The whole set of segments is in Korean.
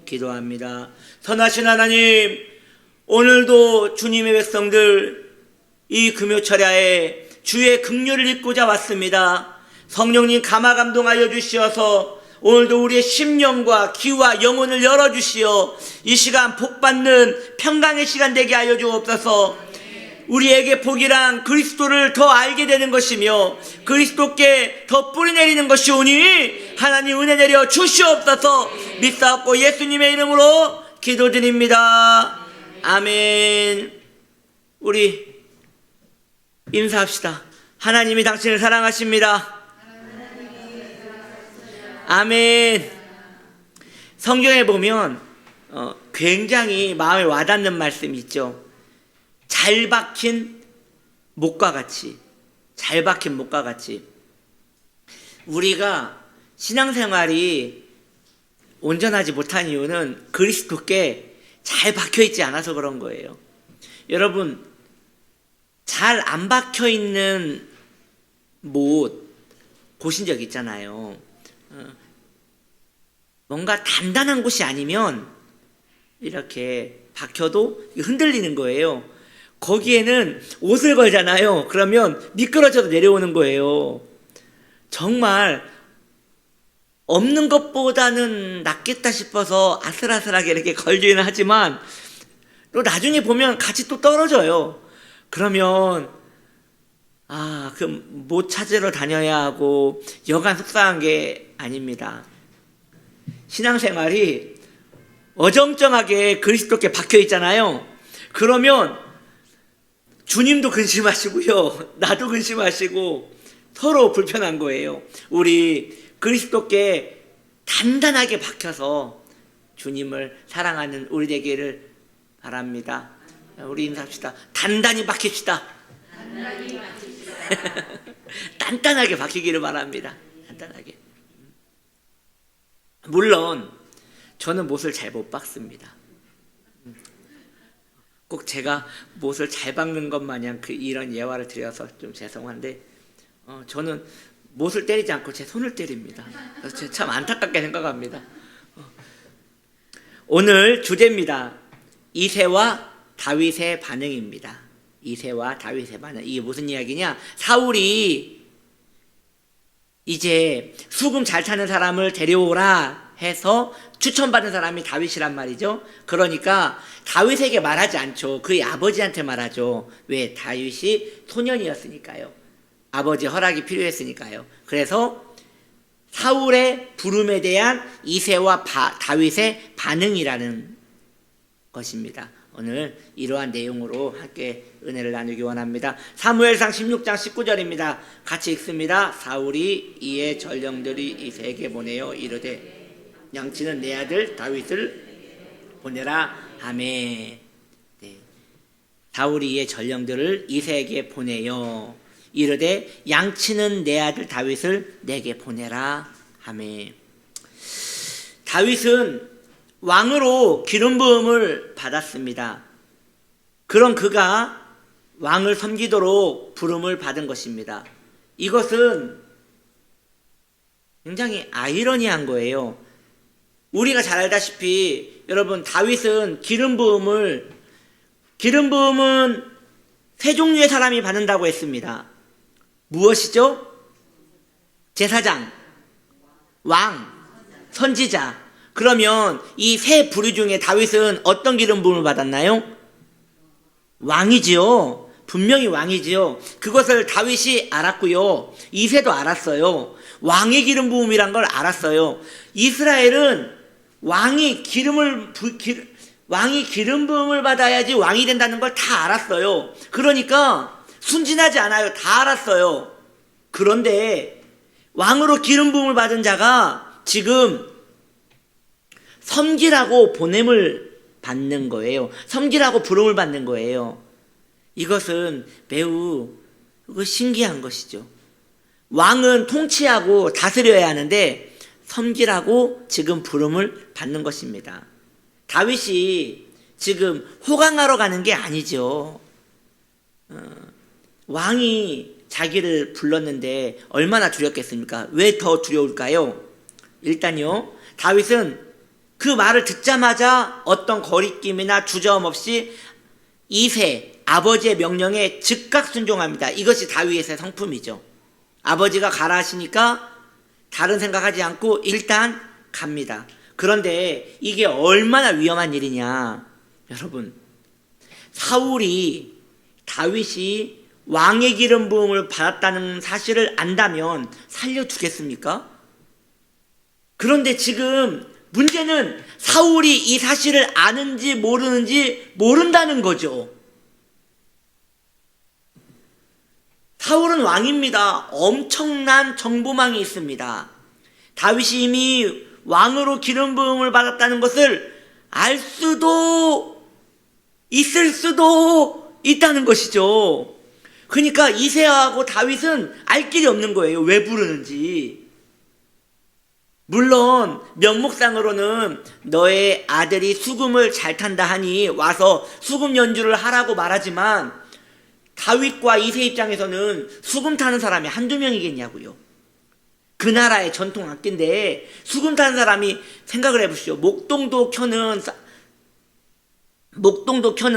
기도합니다. 선하신 하나님, 오늘도 주님의 백성들 이 금요철야에 주의 긍휼을 입고자 왔습니다. 성령님 감화 감동하여 주시어서 오늘도 우리의 심령과 귀와 영혼을 열어주시어 이 시간 복받는 평강의 시간 되게 하여 주옵소서. 우리에게 복이란 그리스도를 더 알게 되는 것이며 그리스도께 더 뿌리내리는 것이오니 하나님 은혜 내려 주시옵소서. 믿사옵고 예수님의 이름으로 기도드립니다. 아멘. 우리 인사합시다. 하나님이 당신을 사랑하십니다. 아멘. 성경에 보면 굉장히 마음에 와닿는 말씀이 있죠. 잘 박힌 목과 같이, 잘 박힌 목과 같이. 우리가 신앙생활이 온전하지 못한 이유는 그리스도께 잘 박혀있지 않아서 그런 거예요. 여러분, 잘 안 박혀있는 못 보신 적 있잖아요. 뭔가 단단한 곳이 아니면 이렇게 박혀도 흔들리는 거예요. 거기에는 옷을 걸잖아요. 그러면 미끄러져도 내려오는 거예요. 정말 없는 것보다는 낫겠다 싶어서 아슬아슬하게 이렇게 걸기는 하지만 또 나중에 보면 같이 또 떨어져요. 그러면 그 못 찾으러 다녀야 하고 여간 속상한 게 아닙니다. 신앙생활이 어정쩡하게 그리스도께 박혀 있잖아요. 그러면 주님도 근심하시고요, 나도 근심하시고 서로 불편한 거예요. 우리 그리스도께 단단하게 박혀서 주님을 사랑하는 우리 되기를 바랍니다. 우리 인사합시다. 단단히 박힙시다. 단단히 박힙시다. 단단하게 박히기를 바랍니다. 단단하게. 물론 저는 못을 잘 못 박습니다. 꼭 제가 못을 잘 박는 것 마냥 이런 예화를 드려서 좀 죄송한데 저는 못을 때리지 않고 제 손을 때립니다. 그래서 참 안타깝게 생각합니다. 오늘 주제입니다. 이새와 다윗의 반응입니다. 이새와 다윗의 반응. 이게 무슨 이야기냐? 사울이 이제 수금 잘 타는 사람을 데려오라 해서 추천받은 사람이 다윗이란 말이죠. 그러니까 다윗에게 말하지 않죠. 그의 아버지한테 말하죠. 왜? 다윗이 소년이었으니까요. 아버지 허락이 필요했으니까요. 그래서 사울의 부름에 대한 이새와 다윗의 반응이라는 것입니다. 오늘 이러한 내용으로 함께 은혜를 나누기 원합니다. 사무엘상 16장 19절입니다. 같이 읽습니다. 사울이 이에 전령들이 이새에게 보내어 이르되 양치는 내 아들 다윗을 보내라 하매. 네. 사울이 이에 전령들을 이새에게 보내어 이르되 양치는 내 아들 다윗을 내게 보내라 하매. 다윗은 왕으로 기름 부음을 받았습니다. 그런 그가 왕을 섬기도록 부름을 받은 것입니다. 이것은 굉장히 아이러니한 거예요. 우리가 잘 알다시피 여러분, 다윗은 기름 부음은 세 종류의 사람이 받는다고 했습니다. 무엇이죠? 제사장, 왕, 선지자. 그러면 이 세 부류 중에 다윗은 어떤 기름 부음을 받았나요? 왕이지요. 분명히 왕이지요. 그것을 다윗이 알았고요. 이새도 알았어요. 왕의 기름 부음이란 걸 알았어요. 이스라엘은 왕이 기름 부음을 받아야지 왕이 된다는 걸 다 알았어요. 그러니까 순진하지 않아요. 다 알았어요. 그런데 왕으로 기름 부음을 받은 자가 지금 섬기라고 보냄을 받는 거예요. 섬기라고 부름을 받는 거예요. 이것은 매우 신기한 것이죠. 왕은 통치하고 다스려야 하는데 섬기라고 지금 부름을 받는 것입니다. 다윗이 지금 호강하러 가는 게 아니죠. 왕이 자기를 불렀는데 얼마나 두렵겠습니까? 왜 더 두려울까요? 일단요, 다윗은 그 말을 듣자마자 어떤 거리낌이나 주저함 없이 이세 아버지의 명령에 즉각 순종합니다. 이것이 다윗의 성품이죠. 아버지가 가라 하시니까 다른 생각하지 않고 일단 갑니다. 그런데 이게 얼마나 위험한 일이냐. 여러분, 사울이 다윗이 왕의 기름 부음을 받았다는 사실을 안다면 살려두겠습니까? 그런데 지금 문제는 사울이 이 사실을 아는지 모르는지 모른다는 거죠. 사울은 왕입니다. 엄청난 정보망이 있습니다. 다윗이 이미 왕으로 기름 부음을 받았다는 것을 알 수도 있을 수도 있다는 것이죠. 그러니까 이새하고 다윗은 알 길이 없는 거예요. 왜 부르는지. 물론 명목상으로는 너의 아들이 수금을 잘 탄다 하니 와서 수금 연주를 하라고 말하지만 다윗과 이새 입장에서는 수금 타는 사람이 한두 명이겠냐고요. 그 나라의 전통 악기인데 수금 타는 사람이 생각을 해보시죠. 목동도 켜는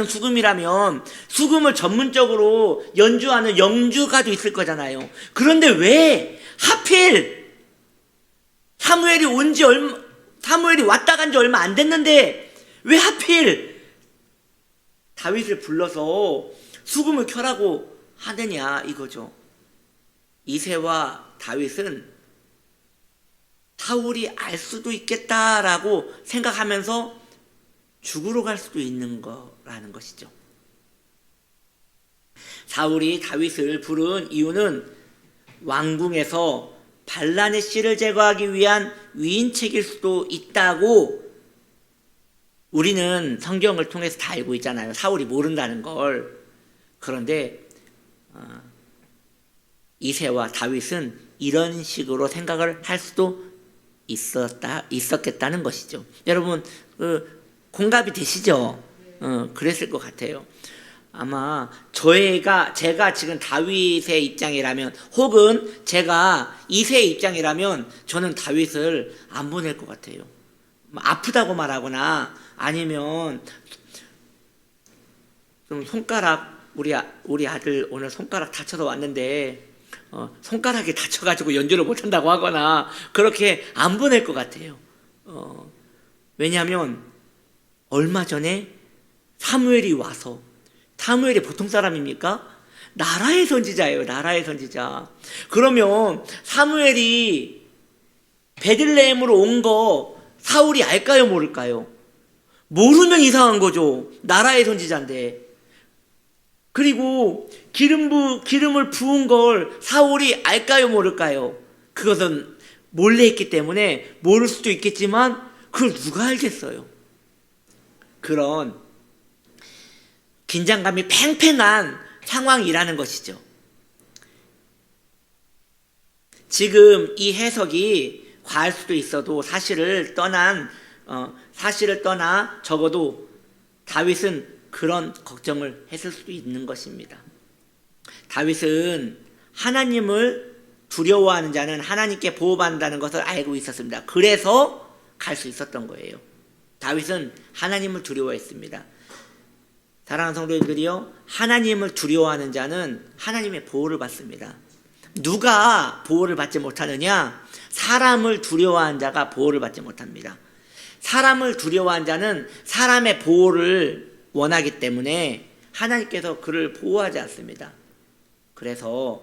수금이라면 수금을 전문적으로 연주하는 연주가도 있을 거잖아요. 그런데 왜 하필 사무엘이 왔다 간 지 얼마 안 됐는데 왜 하필 다윗을 불러서 수금을 켜라고 하느냐 이거죠. 이새와 다윗은 사울이 알 수도 있겠다라고 생각하면서 죽으러 갈 수도 있는 거라는 것이죠. 사울이 다윗을 부른 이유는 왕궁에서 반란의 씨를 제거하기 위한 위인책일 수도 있다고 우리는 성경을 통해서 다 알고 있잖아요. 사울이 모른다는 걸. 그런데 이새와 다윗은 이런 식으로 생각을 할 수도 있었겠다는 것이죠. 여러분 공감이 되시죠? 그랬을 것 같아요. 아마 제가 지금 다윗의 입장이라면 혹은 제가 이새의 입장이라면 저는 다윗을 안 보낼 것 같아요. 아프다고 말하거나 아니면 좀 우리 아들 오늘 손가락 다쳐서 왔는데 손가락이 다쳐가지고 연주를 못한다고 하거나 그렇게 안 보낼 것 같아요. 왜냐하면 얼마 전에 사무엘이 와서 사무엘이 보통 사람입니까? 나라의 선지자예요. 나라의 선지자. 그러면 사무엘이 베들레헴으로 온 거 사울이 알까요? 모를까요? 모르면 이상한 거죠. 나라의 선지자인데. 그리고 기름을 부은 걸 사울이 알까요? 모를까요? 그것은 몰래 했기 때문에 모를 수도 있겠지만 그걸 누가 알겠어요? 그런 긴장감이 팽팽한 상황이라는 것이죠. 지금 이 해석이 과할 수도 있어도 사실을 떠나 적어도 다윗은 그런 걱정을 했을 수도 있는 것입니다. 다윗은 하나님을 두려워하는 자는 하나님께 보호받는다는 것을 알고 있었습니다. 그래서 갈 수 있었던 거예요. 다윗은 하나님을 두려워했습니다. 사랑하는 성도님들이요, 하나님을 두려워하는 자는 하나님의 보호를 받습니다. 누가 보호를 받지 못하느냐? 사람을 두려워하는 자가 보호를 받지 못합니다. 사람을 두려워하는 자는 사람의 보호를 원하기 때문에 하나님께서 그를 보호하지 않습니다. 그래서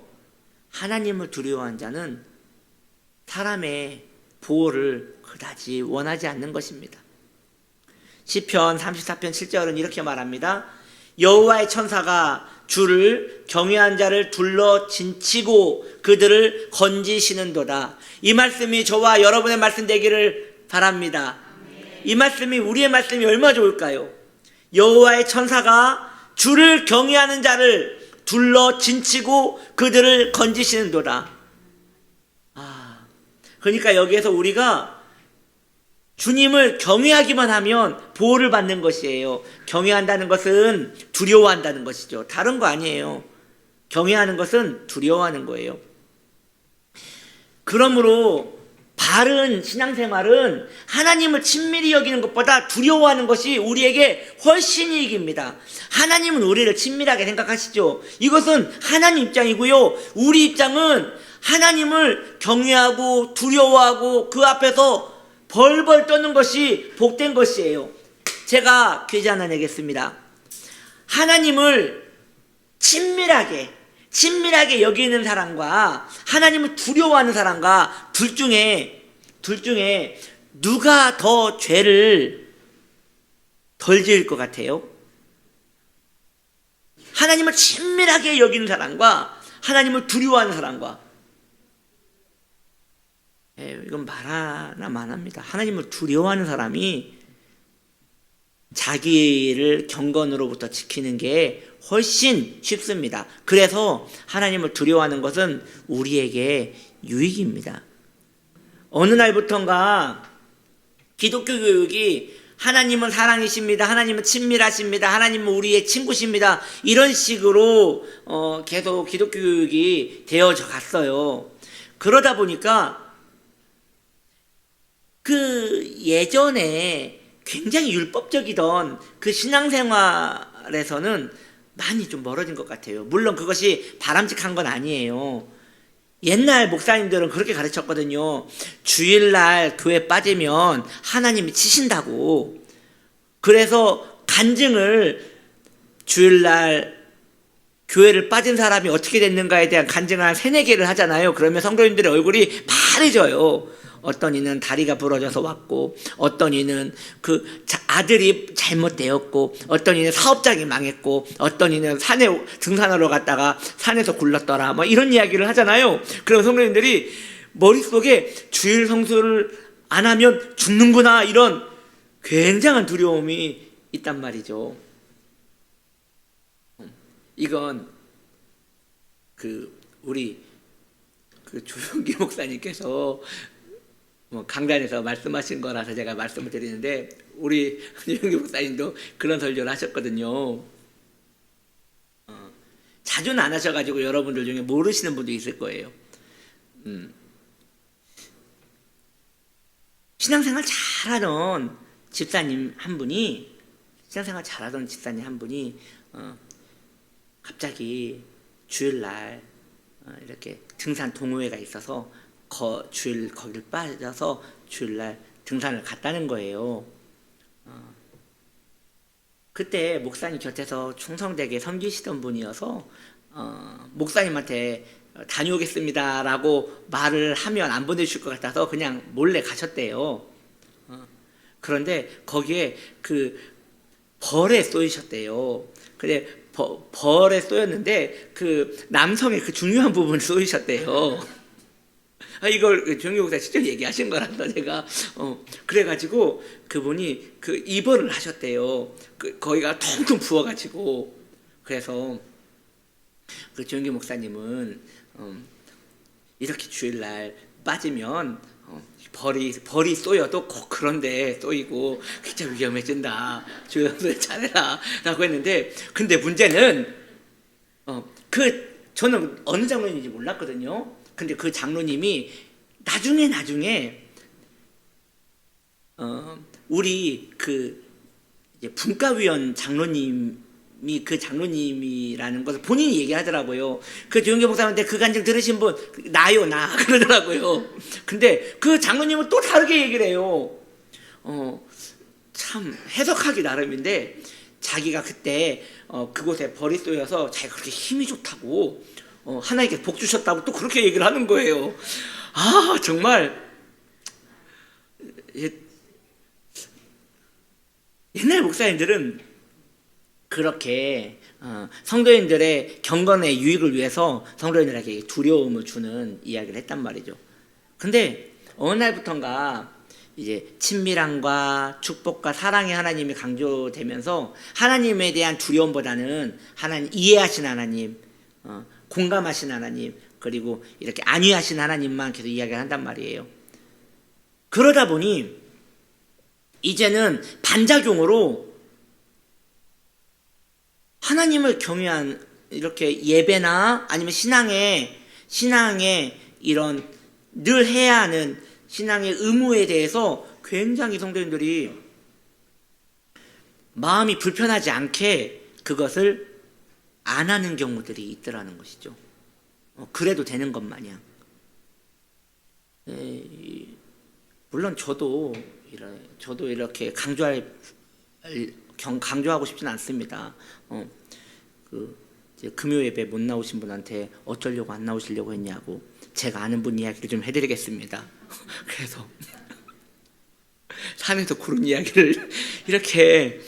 하나님을 두려워하는 자는 사람의 보호를 그다지 원하지 않는 것입니다. 시편 34편 7절은 이렇게 말합니다. 여호와의 천사가 주를 경외한 자를 둘러 진치고 그들을 건지시는도다. 이 말씀이 저와 여러분의 말씀 되기를 바랍니다. 이 말씀이 우리의 말씀이 얼마나 좋을까요? 여호와의 천사가 주를 경외하는 자를 둘러 진치고 그들을 건지시는도다. 그러니까 여기에서 우리가 주님을 경외하기만 하면 보호를 받는 것이에요. 경외한다는 것은 두려워한다는 것이죠. 다른 거 아니에요. 경외하는 것은 두려워하는 거예요. 그러므로 바른 신앙생활은 하나님을 친밀히 여기는 것보다 두려워하는 것이 우리에게 훨씬 이익입니다. 하나님은 우리를 친밀하게 생각하시죠. 이것은 하나님 입장이고요. 우리 입장은 하나님을 경외하고 두려워하고 그 앞에서 벌벌 떠는 것이 복된 것이에요. 제가 퀴즈 하나 내겠습니다. 하나님을 친밀하게 여기는 사람과 하나님을 두려워하는 사람과 둘 중에 누가 더 죄를 덜 지을 것 같아요? 하나님을 친밀하게 여기는 사람과 하나님을 두려워하는 사람과. 이건 말하나 마나입니다. 하나님을 두려워하는 사람이 자기를 경건으로부터 지키는 게 훨씬 쉽습니다. 그래서 하나님을 두려워하는 것은 우리에게 유익입니다. 어느 날부턴가 기독교 교육이 하나님은 사랑이십니다. 하나님은 친밀하십니다. 하나님은 우리의 친구십니다. 이런 식으로 계속 기독교 교육이 되어져 갔어요. 그러다 보니까 그 예전에 굉장히 율법적이던 그 신앙생활에서는 많이 좀 멀어진 것 같아요. 물론 그것이 바람직한 건 아니에요. 옛날 목사님들은 그렇게 가르쳤거든요. 주일날 교회 빠지면 하나님이 치신다고. 그래서 간증을 주일날 교회를 빠진 사람이 어떻게 됐는가에 대한 간증을 한 3-4개를 하잖아요. 그러면 성도님들의 얼굴이 파래져요. 어떤 이는 다리가 부러져서 왔고, 어떤 이는 그 아들이 잘못되었고, 어떤 이는 사업장이 망했고, 어떤 이는 산에 등산하러 갔다가 산에서 굴렀더라, 뭐 이런 이야기를 하잖아요. 그럼 성도님들이 머릿속에 주일 성수를 안 하면 죽는구나, 이런 굉장한 두려움이 있단 말이죠. 이건 우리 조용기 목사님께서 강단에서 말씀하신 거라서 제가 말씀을 드리는데, 우리 조용기 목사님도 그런 설교를 하셨거든요. 자주는 안 하셔가지고 여러분들 중에 모르시는 분도 있을 거예요. 신앙생활 잘하던 집사님 한 분이 갑자기 주일날 이렇게 등산 동호회가 있어서 거기를 빠져서 주일날 등산을 갔다는 거예요. 그때 목사님 곁에서 충성되게 섬기시던 분이어서 목사님한테 다녀오겠습니다 라고 말을 하면 안 보내주실 것 같아서 그냥 몰래 가셨대요. 그런데 거기에 그 벌에 쏘이셨대요. 근데 벌에 쏘였는데 그 남성의 그 중요한 부분을 쏘이셨대요. 이걸 조용기 목사 직접 얘기하신 거라서 제가 그래가지고 그분이 그 입원을 하셨대요. 거기가 텅텅 부어가지고. 그래서 그 조용기 목사님은 이렇게 주일날 빠지면 벌이 쏘여도 꼭 그런데 쏘이고 진짜 위험해진다. 조용히 잘해라 라고 했는데, 근데 문제는 저는 어느 장로님인지 몰랐거든요. 근데 그 장로님이 나중에 우리 이제 분과위원 장로님이 그 장로님이라는 것을 본인이 얘기하더라고요. 그 조용기 목사님한테 그 간증 들으신 분 나요 그러더라고요. 근데 그 장로님은 또 다르게 얘기를 해요. 참 해석하기 나름인데, 자기가 그때 그곳에 벌이 쏘여서 자기가 그렇게 힘이 좋다고 하나님께 복 주셨다고 또 그렇게 얘기를 하는 거예요. 정말 옛날 목사님들은 그렇게 성도인들의 경건의 유익을 위해서 성도인들에게 두려움을 주는 이야기를 했단 말이죠. 근데 어느 날부턴가 이제 친밀함과 축복과 사랑의 하나님이 강조되면서 하나님에 대한 두려움보다는 하나님 이해하신 하나님, 공감하신 하나님, 그리고 이렇게 안위하신 하나님만 계속 이야기를 한단 말이에요. 그러다 보니 이제는 반작용으로 하나님을 경외한 이렇게 예배나 아니면 신앙에 이런 늘 해야 하는 신앙의 의무에 대해서 굉장히 성도님들이 마음이 불편하지 않게 그것을 안 하는 경우들이 있더라는 것이죠. 그래도 되는 것 마냥. 물론 저도 이렇게 강조하고 싶지는 않습니다. 이제 금요 예배 못 나오신 분한테 어쩌려고 안 나오시려고 했냐고 제가 아는 분 이야기를 좀 해드리겠습니다. 그래서 산에서 구른 이야기를 이렇게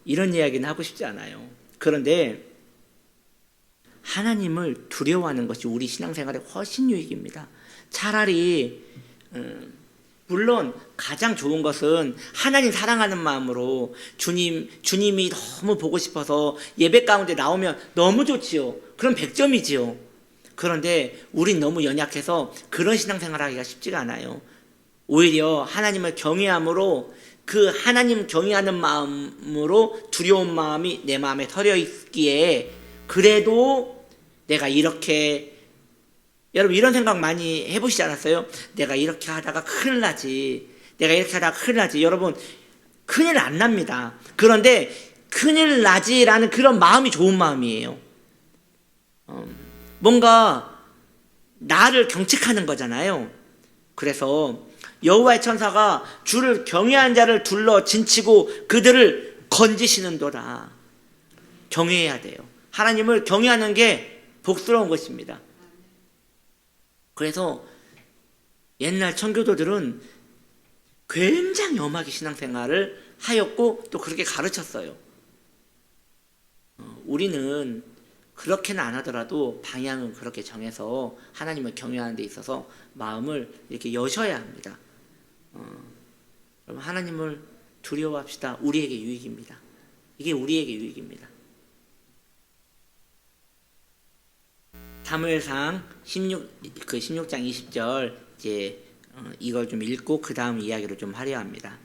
이런 이야기는 하고 싶지 않아요. 그런데 하나님을 두려워하는 것이 우리 신앙생활에 훨씬 유익입니다. 차라리 물론 가장 좋은 것은 하나님 사랑하는 마음으로 주님이 너무 보고 싶어서 예배 가운데 나오면 너무 좋지요. 그럼 100점이지요. 그런데 우린 너무 연약해서 그런 신앙생활하기가 쉽지가 않아요. 오히려 하나님을 경외함으로 그 하나님 경외하는 마음으로 두려운 마음이 내 마음에 서려 있기에 그래도 내가 이렇게 여러분 이런 생각 많이 해보시지 않았어요? 내가 이렇게 하다가 큰일 나지. 여러분 큰일 안 납니다. 그런데 큰일 나지라는 그런 마음이 좋은 마음이에요. 뭔가 나를 경책하는 거잖아요. 그래서 여호와의 천사가 주를 경외한 자를 둘러 진치고 그들을 건지시는도다. 경외해야 돼요. 하나님을 경외하는 게 복스러운 것입니다. 그래서 옛날 청교도들은 굉장히 엄하게 신앙생활을 하였고 또 그렇게 가르쳤어요. 우리는 그렇게는 안 하더라도 방향은 그렇게 정해서 하나님을 경외하는 데 있어서 마음을 이렇게 여셔야 합니다. 여러분 하나님을 두려워합시다. 우리에게 유익입니다. 이게 우리에게 유익입니다. 사무엘상 16장 20절 이제 이걸 좀 읽고 그 다음 이야기를 좀 하려 합니다.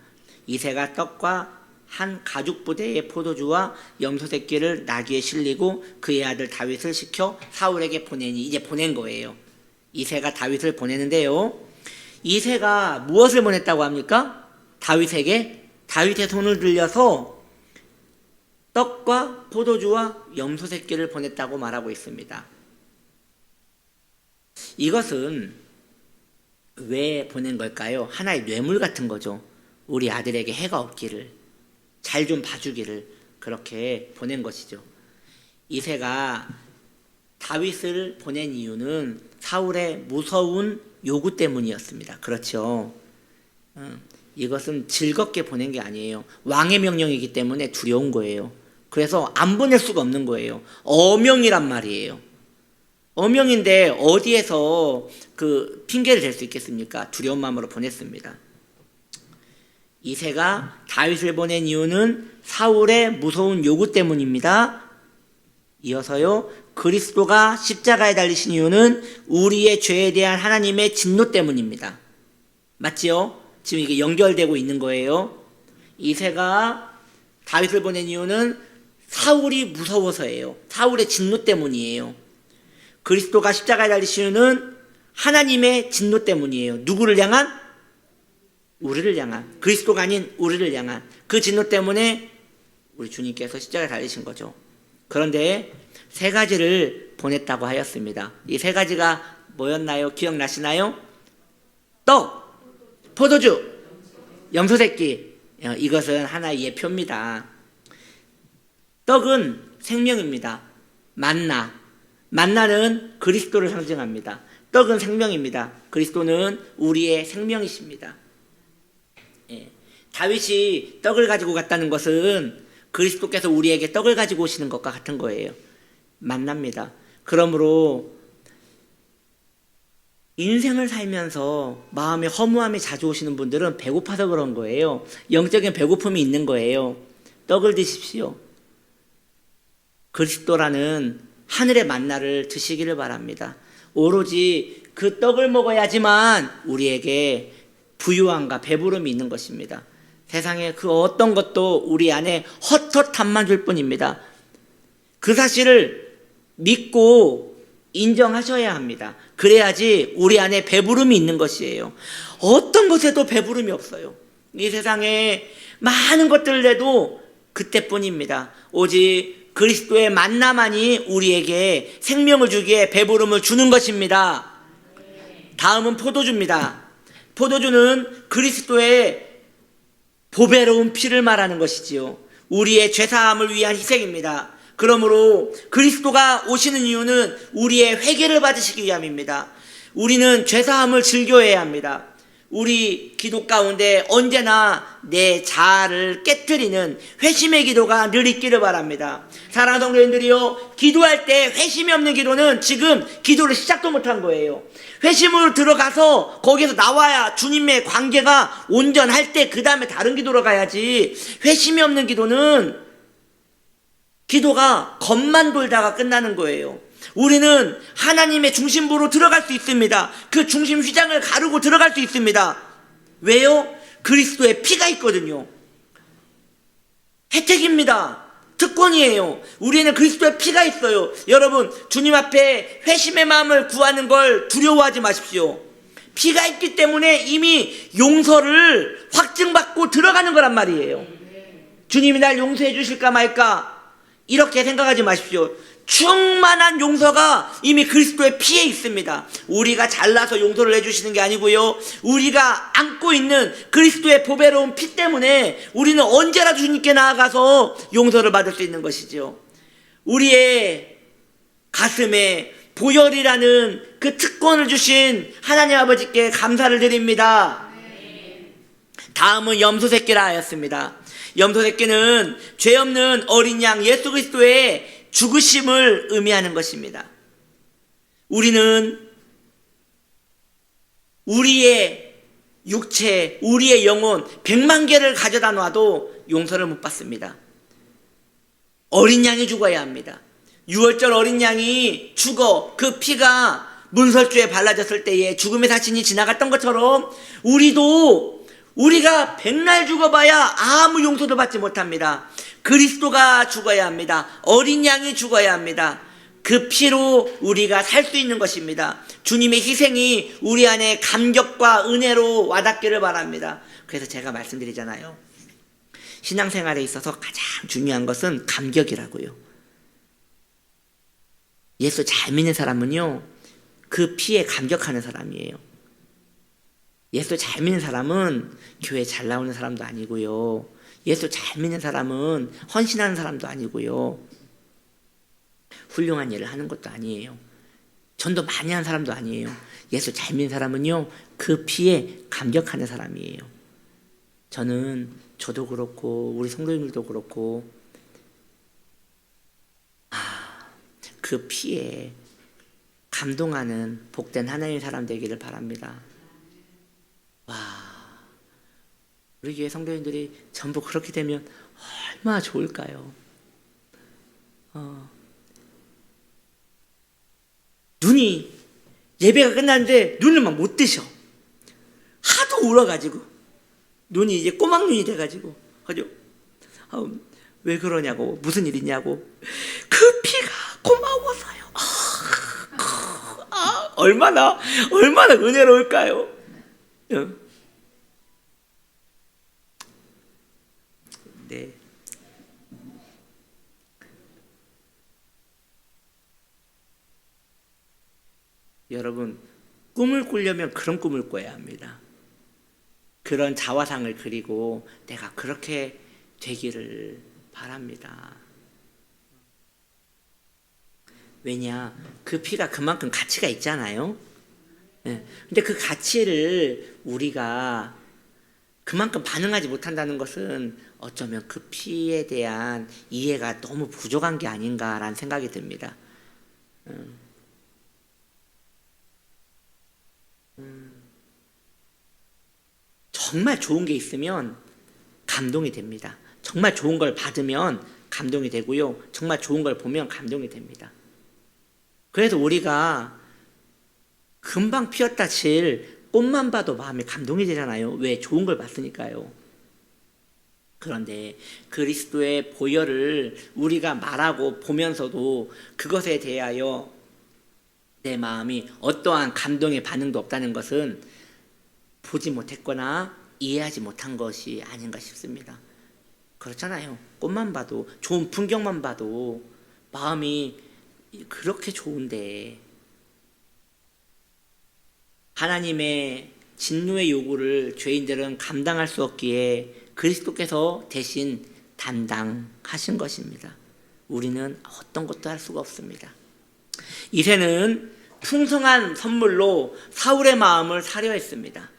이새가 떡과 한 가죽 부대의 포도주와 염소 새끼를 나귀에 실리고 그의 아들 다윗을 시켜 사울에게 보내니 이제 보낸 거예요. 이새가 다윗을 보내는데요. 이새가 무엇을 보냈다고 합니까? 다윗에게 다윗의 손을 들려서 떡과 포도주와 염소 새끼를 보냈다고 말하고 있습니다. 이것은 왜 보낸 걸까요? 하나의 뇌물 같은 거죠. 우리 아들에게 해가 없기를, 잘 좀 봐주기를 그렇게 보낸 것이죠. 이새가 다윗을 보낸 이유는 사울의 무서운 요구 때문이었습니다. 그렇죠. 이것은 즐겁게 보낸 게 아니에요. 왕의 명령이기 때문에 두려운 거예요. 그래서 안 보낼 수가 없는 거예요. 어명이란 말이에요. 어명인데 어디에서 그 핑계를 댈 수 있겠습니까? 두려운 마음으로 보냈습니다. 이새가 다윗을 보낸 이유는 사울의 무서운 요구 때문입니다. 이어서요, 그리스도가 십자가에 달리신 이유는 우리의 죄에 대한 하나님의 진노 때문입니다. 맞지요? 지금 이게 연결되고 있는 거예요. 이새가 다윗을 보낸 이유는 사울이 무서워서예요. 사울의 진노 때문이에요. 그리스도가 십자가에 달리신 이유는 하나님의 진노 때문이에요. 누구를 향한? 우리를 향한. 그리스도가 아닌 우리를 향한. 그 진노 때문에 우리 주님께서 십자가에 달리신 거죠. 그런데 세 가지를 보냈다고 하였습니다. 이 세 가지가 뭐였나요? 기억나시나요? 떡, 포도주, 염소새끼. 이것은 하나의 예표입니다. 떡은 생명입니다. 만나는 그리스도를 상징합니다. 떡은 생명입니다. 그리스도는 우리의 생명이십니다. 다윗이 떡을 가지고 갔다는 것은 그리스도께서 우리에게 떡을 가지고 오시는 것과 같은 거예요. 만납니다. 그러므로 인생을 살면서 마음에 허무함이 자주 오시는 분들은 배고파서 그런 거예요. 영적인 배고픔이 있는 거예요. 떡을 드십시오. 그리스도라는 하늘의 만나를 드시기를 바랍니다. 오로지 그 떡을 먹어야지만 우리에게 부유함과 배부름이 있는 것입니다. 세상에 그 어떤 것도 우리 안에 헛헛함만 줄 뿐입니다. 그 사실을 믿고 인정하셔야 합니다. 그래야지 우리 안에 배부름이 있는 것이에요. 어떤 것에도 배부름이 없어요. 이 세상에 많은 것들을 내도 그때뿐입니다. 오직 그리스도의 만나만이 우리에게 생명을 주기에 배부름을 주는 것입니다. 다음은 포도주입니다. 포도주는 그리스도의 보배로운 피를 말하는 것이지요. 우리의 죄사함을 위한 희생입니다. 그러므로 그리스도가 오시는 이유는 우리의 회개를 받으시기 위함입니다. 우리는 죄사함을 즐겨해야 합니다. 우리 기도 가운데 언제나 내 자아를 깨트리는 회심의 기도가 늘 있기를 바랍니다. 사랑하는 성도님들이요, 기도할 때 회심이 없는 기도는 지금 기도를 시작도 못한 거예요. 회심으로 들어가서 거기에서 나와야 주님의 관계가 온전할 때 그 다음에 다른 기도로 가야지, 회심이 없는 기도는 기도가 겉만 돌다가 끝나는 거예요. 우리는 하나님의 중심부로 들어갈 수 있습니다. 그 중심 휘장을 가르고 들어갈 수 있습니다. 왜요? 그리스도의 피가 있거든요. 혜택입니다. 특권이에요. 우리는 그리스도의 피가 있어요. 여러분, 주님 앞에 회심의 마음을 구하는 걸 두려워하지 마십시오. 피가 있기 때문에 이미 용서를 확증받고 들어가는 거란 말이에요. 주님이 날 용서해 주실까 말까 이렇게 생각하지 마십시오. 충만한 용서가 이미 그리스도의 피에 있습니다. 우리가 잘나서 용서를 해주시는 게 아니고요, 우리가 안고 있는 그리스도의 보배로운 피 때문에 우리는 언제라도 주님께 나아가서 용서를 받을 수 있는 것이죠. 우리의 가슴에 보혈이라는 그 특권을 주신 하나님 아버지께 감사를 드립니다. 다음은 염소새끼라 하였습니다. 염소새끼는 죄 없는 어린 양 예수 그리스도의 죽으심을 의미하는 것입니다. 우리는 우리의 육체, 우리의 영혼 100만 개를 가져다 놔도 용서를 못 받습니다. 어린 양이 죽어야 합니다. 6월절 어린 양이 죽어 그 피가 문설주에 발라졌을 때에 죽음의 사신이 지나갔던 것처럼 우리가 백날 죽어봐야 아무 용서도 받지 못합니다. 그리스도가 죽어야 합니다. 어린 양이 죽어야 합니다. 그 피로 우리가 살 수 있는 것입니다. 주님의 희생이 우리 안에 감격과 은혜로 와닿기를 바랍니다. 그래서 제가 말씀드리잖아요. 신앙생활에 있어서 가장 중요한 것은 감격이라고요. 예수 잘 믿는 사람은요, 그 피에 감격하는 사람이에요. 예수 잘 믿는 사람은 교회 잘 나오는 사람도 아니고요, 예수 잘 믿는 사람은 헌신하는 사람도 아니고요, 훌륭한 일을 하는 것도 아니에요. 전도 많이 하는 사람도 아니에요. 예수 잘 믿는 사람은요, 그 피에 감격하는 사람이에요. 저도 그렇고 우리 성도님들도 그렇고 그 피에 감동하는 복된 하나님의 사람 되기를 바랍니다. 와, 우리 교회 성도님들이 전부 그렇게 되면 얼마나 좋을까요? 눈이 예배가 끝났는데 눈을 막 못 뜨셔. 하도 울어가지고 눈이 이제 꼬막 눈이 돼가지고 왜 그러냐고, 무슨 일이냐고, 그 피가 고마워서요. 얼마나 은혜로울까요? 네. 여러분, 꿈을 꾸려면 그런 꿈을 꿔야 합니다. 그런 자화상을 그리고 내가 그렇게 되기를 바랍니다. 왜냐, 그 피가 그만큼 가치가 있잖아요. 근데 그 가치를 우리가 그만큼 반응하지 못한다는 것은 어쩌면 그 피에 대한 이해가 너무 부족한 게 아닌가라는 생각이 듭니다. 정말 좋은 게 있으면 감동이 됩니다. 정말 좋은 걸 받으면 감동이 되고요, 정말 좋은 걸 보면 감동이 됩니다. 그래서 우리가 금방 피었다 칠 꽃만 봐도 마음에 감동이 되잖아요. 왜? 좋은 걸 봤으니까요. 그런데 그리스도의 보혈을 우리가 말하고 보면서도 그것에 대하여 내 마음이 어떠한 감동의 반응도 없다는 것은 보지 못했거나 이해하지 못한 것이 아닌가 싶습니다. 그렇잖아요. 꽃만 봐도, 좋은 풍경만 봐도 마음이 그렇게 좋은데 하나님의 진노의 요구를 죄인들은 감당할 수 없기에 그리스도께서 대신 담당하신 것입니다. 우리는 어떤 것도 할 수가 없습니다. 이새는 풍성한 선물로 사울의 마음을 사려 했습니다.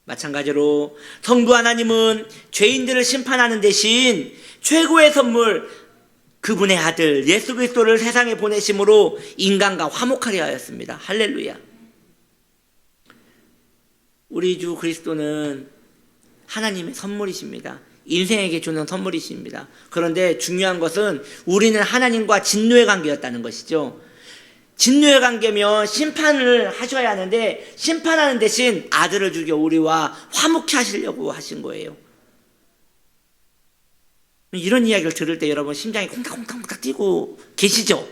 마찬가지로 성부 하나님은 죄인들을 심판하는 대신 최고의 선물, 그분의 아들 예수 그리스도를 세상에 보내심으로 인간과 화목하려 하였습니다. 할렐루야. 우리 주 그리스도는 하나님의 선물이십니다. 인생에게 주는 선물이십니다. 그런데 중요한 것은 우리는 하나님과 진노의 관계였다는 것이죠. 진노의 관계면 심판을 하셔야 하는데 심판하는 대신 아들을 주겨 우리와 화목케 하시려고 하신 거예요. 이런 이야기를 들을 때 여러분 심장이 콩닥콩닥 뛰고 계시죠?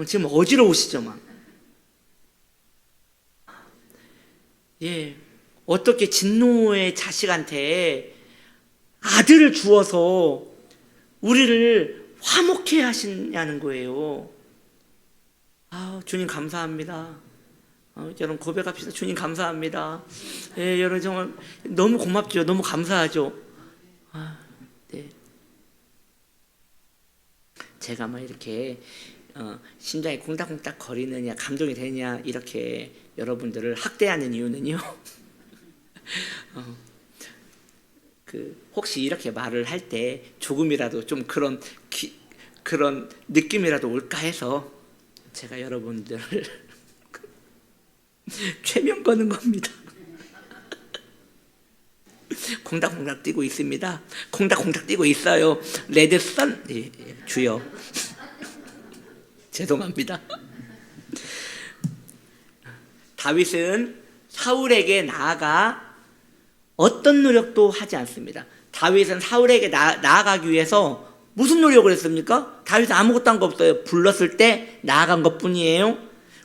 지금 어지러우시죠? 막. 예, 어떻게 진노의 자식한테 아들을 주어서 우리를 화목해 하시냐는 거예요. 주님 감사합니다. 여러분 고백합시다. 주님 감사합니다. 예, 여러분 정말 너무 고맙죠. 너무 감사하죠. 네. 제가 막 이렇게 심장이 콩닥콩닥 거리느냐, 감동이 되느냐 이렇게 여러분들을 학대하는 이유는요. 혹시 이렇게 말을 할 때 조금이라도 좀 그런 느낌이라도 올까 해서 제가 여러분들을 최면 거는 겁니다. 콩닥콩닥 뛰고 있습니다. 콩닥콩닥 뛰고 있어요. 레드선 주여. 죄송합니다. 다윗은 사울에게 나아가 어떤 노력도 하지 않습니다. 다윗은 사울에게 나아가기 위해서 무슨 노력을 했습니까? 다윗은 아무것도 한 거 없어요. 불렀을 때 나아간 것뿐이에요.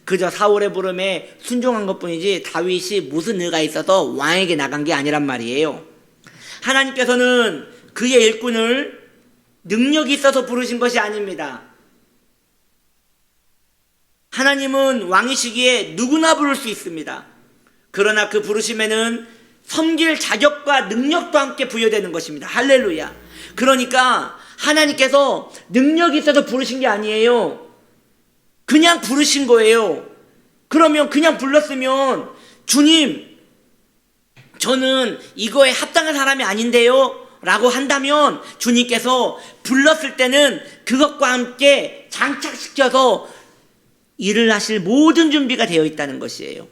그저 사울의 부름에 순종한 것뿐이지 다윗이 무슨 의가 있어서 왕에게 나간 게 아니란 말이에요. 하나님께서는 그의 일꾼을 능력이 있어서 부르신 것이 아닙니다. 하나님은 왕이시기에 누구나 부를 수 있습니다. 그러나 그 부르심에는 섬길 자격과 능력도 함께 부여되는 것입니다. 할렐루야. 그러니까 하나님께서 능력이 있어서 부르신 게 아니에요. 그냥 부르신 거예요. 그러면 그냥 불렀으면 주님, 저는 이거에 합당한 사람이 아닌데요 라고 한다면 주님께서 불렀을 때는 그것과 함께 장착시켜서 일을 하실 모든 준비가 되어 있다는 것이에요.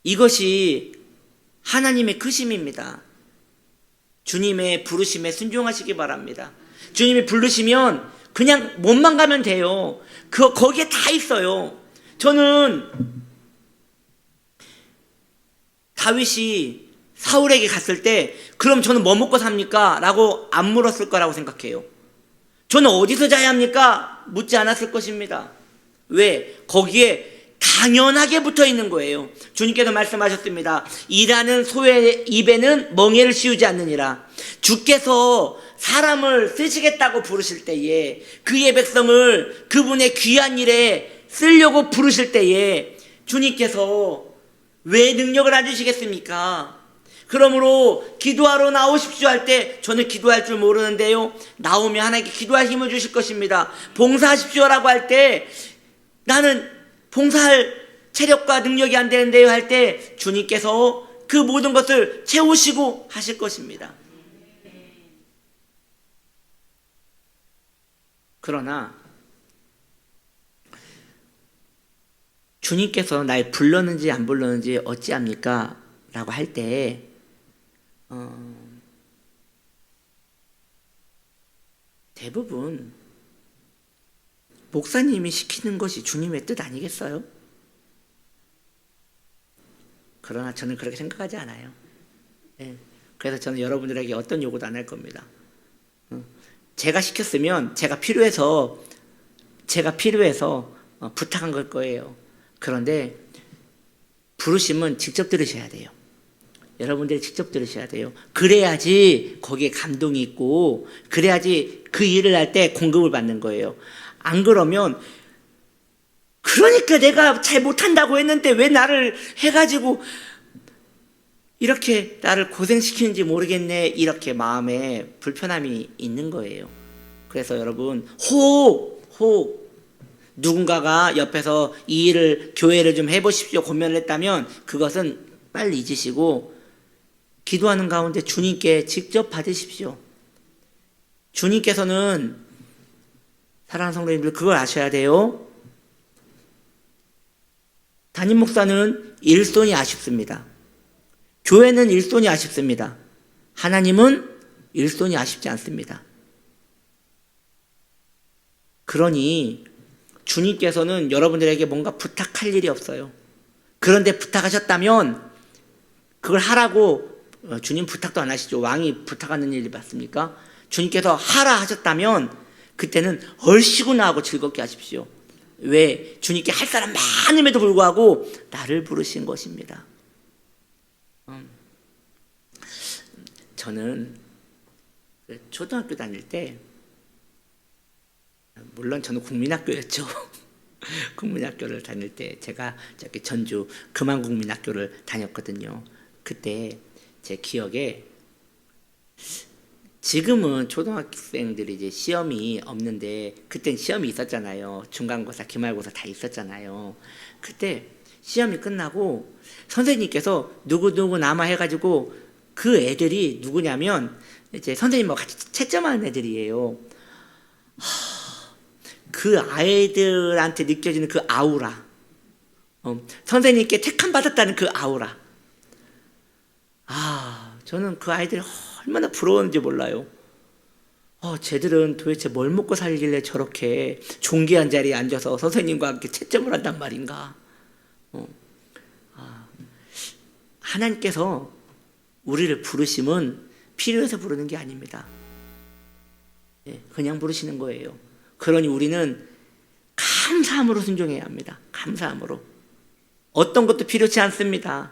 이것이 하나님의 크심입니다. 주님의 부르심에 순종하시기 바랍니다. 주님이 부르시면 그냥 몸만 가면 돼요. 거기에 다 있어요. 저는 다윗이 사울에게 갔을 때 그럼 저는 뭐 먹고 삽니까? 라고 안 물었을 거라고 생각해요. 저는 어디서 자야 합니까? 묻지 않았을 것입니다. 왜? 거기에 당연하게 붙어 있는 거예요. 주님께서 말씀하셨습니다. 일하는 소의 입에는 멍에를 씌우지 않느니라. 주께서 사람을 쓰시겠다고 부르실 때에 그의 백성을 그분의 귀한 일에 쓰려고 부르실 때에 주님께서 왜 능력을 안 주시겠습니까? 그러므로 기도하러 나오십시오 할 때 저는 기도할 줄 모르는데요, 나오면 하나님께 기도할 힘을 주실 것입니다. 봉사하십시오라고 할 때 나는 봉사할 체력과 능력이 안 되는데요 할 때 주님께서 그 모든 것을 채우시고 하실 것입니다. 그러나 주님께서 날 불렀는지 안 불렀는지 어찌합니까? 라고 할 때 대부분 목사님이 시키는 것이 주님의 뜻 아니겠어요? 그러나 저는 그렇게 생각하지 않아요. 네. 그래서 저는 여러분들에게 어떤 요구도 안 할 겁니다. 제가 시켰으면 제가 필요해서 부탁한 걸 거예요. 그런데 부르심은 직접 들으셔야 돼요. 여러분들이 직접 들으셔야 돼요. 그래야지 거기에 감동이 있고, 그래야지 그 일을 할 때 공급을 받는 거예요. 안 그러면, 그러니까 내가 잘 못한다고 했는데 왜 나를 해가지고 이렇게 나를 고생시키는지 모르겠네, 이렇게 마음에 불편함이 있는 거예요. 그래서 여러분, 호흡. 누군가가 옆에서 이 일을, 교회를 좀 해보십시오 고면을 했다면 그것은 빨리 잊으시고 기도하는 가운데 주님께 직접 받으십시오. 주님께서는, 사랑하는 성도님들, 그걸 아셔야 돼요. 담임 목사는 일손이 아쉽습니다. 교회는 일손이 아쉽습니다. 하나님은 일손이 아쉽지 않습니다. 그러니 주님께서는 여러분들에게 뭔가 부탁할 일이 없어요. 그런데 부탁하셨다면 그걸 하라고, 주님 부탁도 안 하시죠. 왕이 부탁하는 일이 맞습니까? 주님께서 하라 하셨다면 그때는 얼씨구나 하고 즐겁게 하십시오. 왜? 주님께 할 사람 많음에도 불구하고 나를 부르신 것입니다. 저는 초등학교 다닐 때, 물론 저는 국민학교였죠. 국민학교를 다닐 때 제가 저기 전주 금안국민학교를 다녔거든요. 그때 제 기억에, 지금은 초등학생들이 이제 시험이 없는데 그땐 시험이 있었잖아요. 중간고사, 기말고사 다 있었잖아요. 그때 시험이 끝나고 선생님께서 누구누구 남아 해가지고, 그 애들이 누구냐면 이제 선생님하고 같이 채점하는 애들이에요. 그 아이들한테 느껴지는 그 아우라, 선생님께 택함 받았다는 그 아우라, 저는 그 아이들이 얼마나 부러웠는지 몰라요. 쟤들은 도대체 뭘 먹고 살길래 저렇게 존귀한 자리에 앉아서 선생님과 함께 채점을 한단 말인가. 하나님께서 우리를 부르심은 필요해서 부르는 게 아닙니다. 그냥 부르시는 거예요. 그러니 우리는 감사함으로 순종해야 합니다. 감사함으로. 어떤 것도 필요치 않습니다.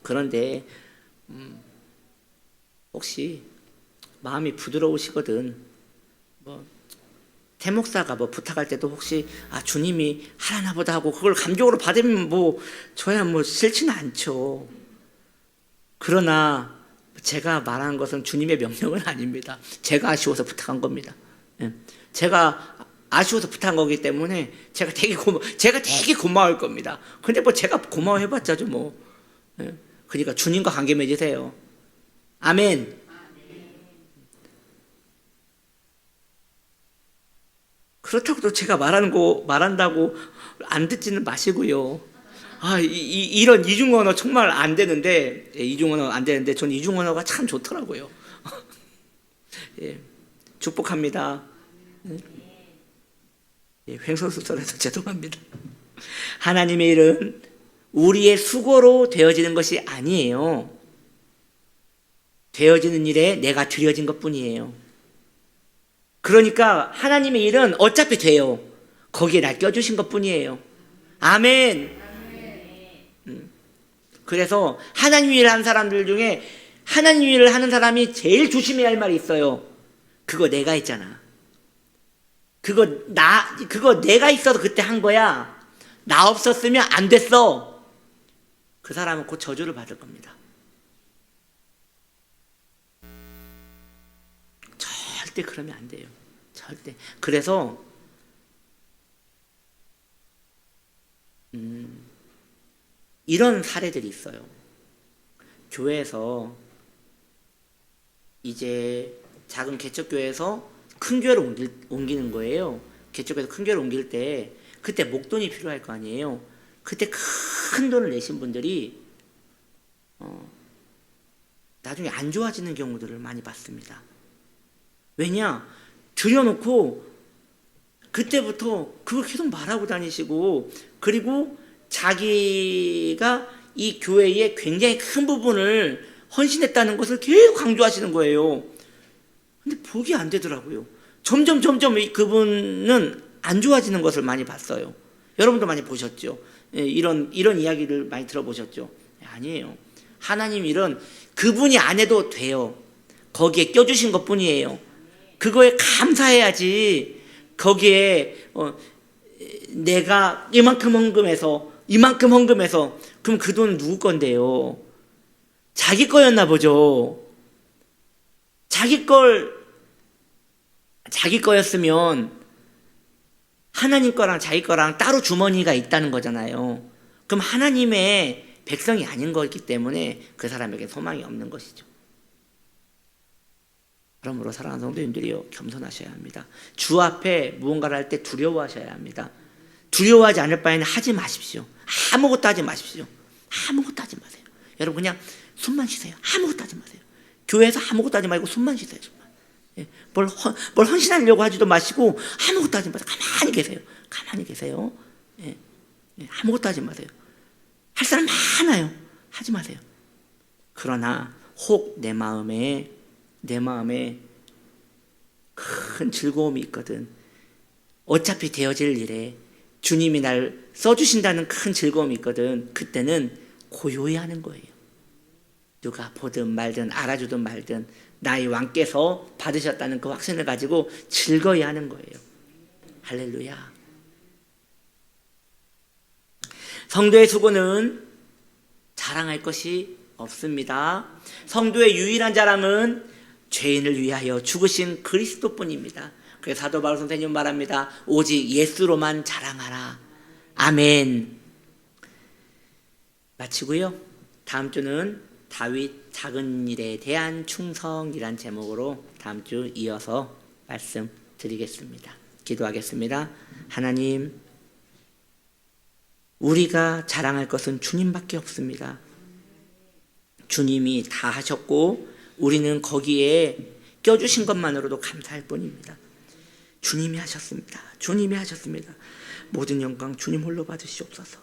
그런데 혹시 마음이 부드러우시거든, 태목사가 부탁할 때도 혹시 주님이 하라나 보다 하고 그걸 감격으로 받으면 저야 싫지는 않죠. 그러나 제가 말하는 것은 주님의 명령은 아닙니다. 제가 아쉬워서 부탁한 겁니다. 제가 아쉬워서 부탁한 거기 때문에 제가 되게 고마울 겁니다. 근데 제가 고마워해봤자 그러니까 주님과 관계 맺으세요. 아멘. 그렇다고 또 제가 말한다고 안 듣지는 마시고요. 이런 이중언어 정말 안 되는데, 이중언어 안 되는데, 전 이중언어가 참 좋더라고요. 축복합니다. 횡설수설해서 죄송합니다. 하나님의 일은 우리의 수고로 되어지는 것이 아니에요. 되어지는 일에 내가 드려진 것뿐이에요. 그러니까 하나님의 일은 어차피 돼요. 거기에 날 껴주신 것뿐이에요. 아멘. 그래서 하나님 일을 하는 사람들 중에 하나님 일을 하는 사람이 제일 조심해야 할 말이 있어요. 그거 내가 했잖아. 그거 내가 있어서 그때 한 거야. 나 없었으면 안 됐어. 그 사람은 곧 저주를 받을 겁니다. 절대 그러면 안 돼요. 절대. 그래서 이런 사례들이 있어요. 교회에서 이제 작은 개척교회에서 큰 교회로 옮기는 거예요. 개척교회에서 큰 교회로 옮길 때 그때 목돈이 필요할 거 아니에요. 그때 큰 돈을 내신 분들이 나중에 안 좋아지는 경우들을 많이 봤습니다. 왜냐? 들여놓고 그때부터 그걸 계속 말하고 다니시고, 그리고 자기가 이 교회의 굉장히 큰 부분을 헌신했다는 것을 계속 강조하시는 거예요. 근데 복이 안 되더라고요. 점점 그분은 안 좋아지는 것을 많이 봤어요. 여러분도 많이 보셨죠? 이런 이야기를 많이 들어보셨죠? 아니에요. 하나님 일은 그분이 안 해도 돼요. 거기에 껴주신 것뿐이에요. 그거에 감사해야지. 거기에 내가 이만큼 헌금해서 그럼 그 돈은 누구 건데요? 자기 거였나 보죠. 자기 거였으면 하나님 거랑 자기 거랑 따로 주머니가 있다는 거잖아요. 그럼 하나님의 백성이 아닌 거기 때문에 그 사람에게 소망이 없는 것이죠. 그러므로 사랑하는 성도님들이요, 겸손하셔야 합니다. 주 앞에 무언가를 할 때 두려워하셔야 합니다. 두려워하지 않을 바에는 하지 마십시오. 아무것도 하지 마십시오. 아무것도 하지 마세요. 여러분 그냥 숨만 쉬세요. 아무것도 하지 마세요. 교회에서 아무것도 하지 말고 숨만 쉬세요. 숨만. 뭘 헌신하려고 하지도 마시고 아무것도 하지 마세요. 가만히 계세요. 가만히 계세요. 아무것도 하지 마세요. 할 사람 많아요. 하지 마세요. 그러나 혹 내 마음에 큰 즐거움이 있거든. 어차피 되어질 일에 주님이 날 써주신다는 큰 즐거움이 있거든. 그때는 고요히 하는 거예요. 누가 보든 말든 알아주든 말든 나의 왕께서 받으셨다는 그 확신을 가지고 즐거이 하는 거예요. 할렐루야. 성도의 수고는 자랑할 것이 없습니다. 성도의 유일한 자랑은 죄인을 위하여 죽으신 그리스도뿐입니다. 그래서 사도 바울 선생님 말합니다. 오직 예수로만 자랑하라. 아멘. 마치고요. 다음 주는 다윗 작은 일에 대한 충성이란 제목으로 다음 주 이어서 말씀드리겠습니다. 기도하겠습니다. 하나님, 우리가 자랑할 것은 주님밖에 없습니다. 주님이 다 하셨고 우리는 거기에 껴주신 것만으로도 감사할 뿐입니다. 주님이 하셨습니다. 주님이 하셨습니다. 모든 영광 주님 홀로 받으시옵소서.